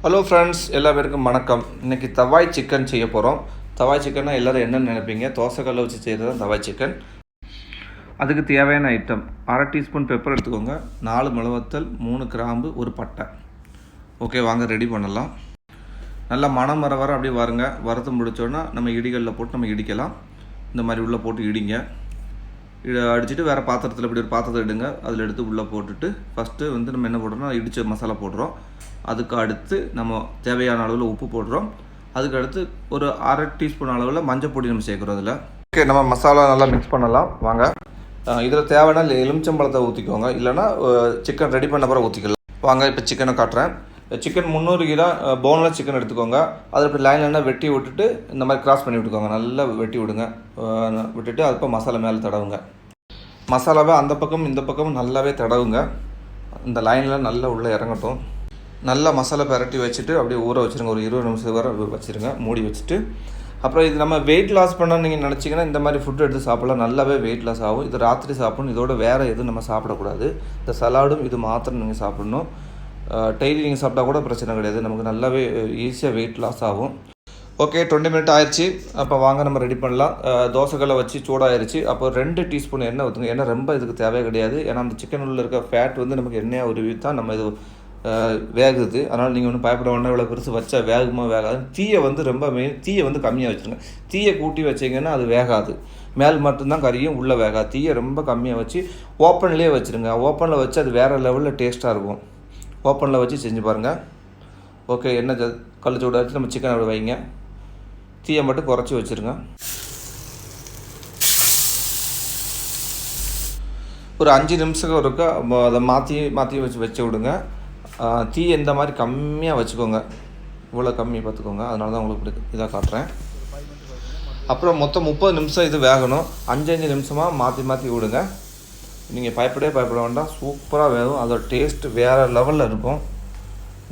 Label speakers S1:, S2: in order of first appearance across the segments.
S1: Hello friends, எல்லா பேருக்கும் வணக்கம். இன்றைக்கி தவாய் சிக்கன் செய்ய போகிறோம். தவாய் சிக்கன்னா எல்லோரும் என்னென்னு நினைப்பீங்க? தோசைக்கல்லை வச்சு செய்கிறது தான் தவாய் சிக்கன். அதுக்கு தேவையான ஐட்டம்: அரை டீஸ்பூன் பெப்பர் எடுத்துக்கோங்க, 4 மிளகுத்தல், 3 கிராம்பு, ஒரு பட்டை. ஓகே, வாங்க ரெடி பண்ணலாம். நல்லா மணம் வர அப்படியே வருங்க. வறுத்து முடித்தோன்னா நம்ம இடிகளில் போட்டு நம்ம இடிக்கலாம். இந்த மாதிரி உள்ளே போட்டு இடிங்க. அடிச்சுட்டு வேறு பாத்திரத்தில் இப்படி ஒரு பாத்திரத்தை எடுங்க. அதில் எடுத்து உள்ளே போட்டுட்டு ஃபஸ்ட்டு வந்து நம்ம என்ன போடுறோம்னா இடித்த மசாலா போடுறோம். அதுக்கு அடுத்து நம்ம தேவையான அளவில் உப்பு போடுறோம். அதுக்கு அடுத்து ஒரு அரை டீஸ்பூன் அளவில் மஞ்சள் பொடி நம்ம சேர்க்குறோம் அதில். ஓகே, நம்ம மசாலா நல்லா மிக்ஸ் பண்ணலாம் வாங்க. இதில் தேவையான எலுமிச்சம்பழத்தை ஊற்றிக்கோங்க, இல்லைனா சிக்கன் ரெடி பண்ண பிறகு ஊற்றிக்கலாம். வாங்க, இப்போ சிக்கனை காட்டுறேன். சிக்கன் 300 கிராம் போன்லெஸ் சிக்கன் எடுத்துக்கோங்க. அதில் இப்படி லைன்ல வெட்டி விட்டுட்டு இந்த மாதிரி கிராஸ் பண்ணி விட்டுக்கோங்க. நல்லா வெட்டி விடுங்க. விட்டுட்டு அதுப்போ மசாலா மேலே தடவுங்க. மசாலாவை அந்த பக்கம் இந்த பக்கமும் நல்லாவே தடவுங்க. இந்த லைனில் நல்லா உள்ளே இறங்கட்டும். நல்லா மசாலா பரட்டி வச்சுட்டு அப்படியே ஊற வச்சுருங்க. ஒரு 20 நிமிஷம் வரை வச்சுருங்க, மூடி வச்சுட்டு. அப்புறம் இது நம்ம வெயிட் லாஸ் பண்ண நீங்கள் நினச்சிங்கன்னா இந்த மாதிரி ஃபுட் எடுத்து சாப்பிடலாம். நல்லாவே வெயிட் லாஸ் ஆகும். இது ராத்திரி சாப்பிடணும். இதோட வேறு எதுவும் நம்ம சாப்பிடக்கூடாது. இந்த சலாடும் இது மாத்திரம் நீங்கள் சாப்பிடணும். டெய்லி நீங்கள் சாப்பிட்டா கூட பிரச்சனை கிடையாது. நமக்கு நல்லாவே ஈஸியாக வெயிட் லாஸ் ஆகும். ஓகே, 20 மினிட் ஆயிடுச்சு. அப்போ வாங்க நம்ம ரெடி பண்ணலாம். தோசைக்கல்லை வச்சு சூடாகிடுச்சு. அப்போ 2 டீஸ்பூன் எண்ணெய் ஊற்றுங்க. எண்ணெய் ரொம்ப இதுக்கு தேவையே கிடையாது. ஏன்னா அந்த சிக்கன் உள்ள இருக்க ஃபேட் வந்து நமக்கு எண்ணெயாக உருவி தான் நம்ம இது வேகுது. அதனால் நீங்கள் ஒன்றும் பயப்பட வேண்டாம். இவ்வளோ பெருசு வச்சா வேகுமா வேகாது. தீயை வந்து ரொம்ப மெயின், தீயை வந்து கம்மியாக வச்சுருங்க. தீயை கூட்டி வச்சிங்கன்னா அது வேகாது. மேல் மட்டும்தான் கறியும், உள்ளே வேகாது. தீயை ரொம்ப கம்மியாக வச்சு ஓப்பன்லேயே வச்சுருங்க. ஓப்பனில் வச்சு அது வேறு லெவலில் டேஸ்ட்டாக இருக்கும். ஓப்பனில் வச்சு செஞ்சு பாருங்கள். ஓகே, எண்ணெய் கல் சூடாக வச்சு நம்ம சிக்கன் அப்படி வைங்க. தீயை மட்டும் குறைச்சி வச்சுருங்க. ஒரு 5 நிமிஷம் இருக்கா அதை மாற்றி வச்சு விடுங்க. தீ இந்த மாதிரி கம்மியாக வச்சுக்கோங்க. இவ்வளோ கம்மி பார்த்துக்கோங்க. அதனால தான் உங்களுக்கு இப்படி இதாக காட்டுறேன். அப்புறம் மொத்தம் 30 நிமிஷம் இது வேகணும். 5 நிமிஷமாக மாற்றி விடுங்க. நீங்கள் பயப்பட வேண்டாம். சூப்பராக வேகும். அதோட டேஸ்ட்டு வேறு லெவலில் இருக்கும்.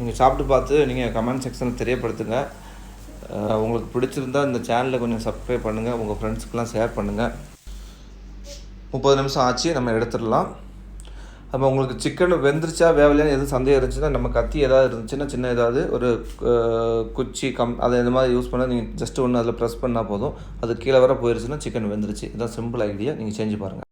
S1: நீங்கள் சாப்பிட்டு பார்த்து நீங்கள் கமெண்ட் செக்ஷனில் தெரியப்படுத்துங்க. உங்களுக்கு பிடிச்சிருந்தால் இந்த சேனலை கொஞ்சம் சப்ஸ்கிரைப் பண்ணுங்கள். உங்கள் ஃப்ரெண்ட்ஸுக்கெலாம் ஷேர் பண்ணுங்கள். 30 நிமிஷம் ஆச்சு, நம்ம எடுத்துடலாம். அப்போ உங்களுக்கு சிக்கன் வெந்துருச்சா வேவலையான்னு எதுவும் சந்தேகம் இருந்துச்சுன்னா நம்ம கத்தி ஏதாவது இருந்துச்சுன்னா சின்ன ஏதாவது ஒரு குச்சி அதை இந்த மாதிரி யூஸ் பண்ணால் நீங்கள் ஜஸ்ட்டு ஒன்று அதில் ப்ரெஸ் பண்ணால் போதும். அது கீழே வர போயிடுச்சுன்னா சிக்கன் வெந்துருச்சு. இதுதான் சிம்பிள் ஐடியா. நீங்கள் செஞ்சு பாருங்கள்.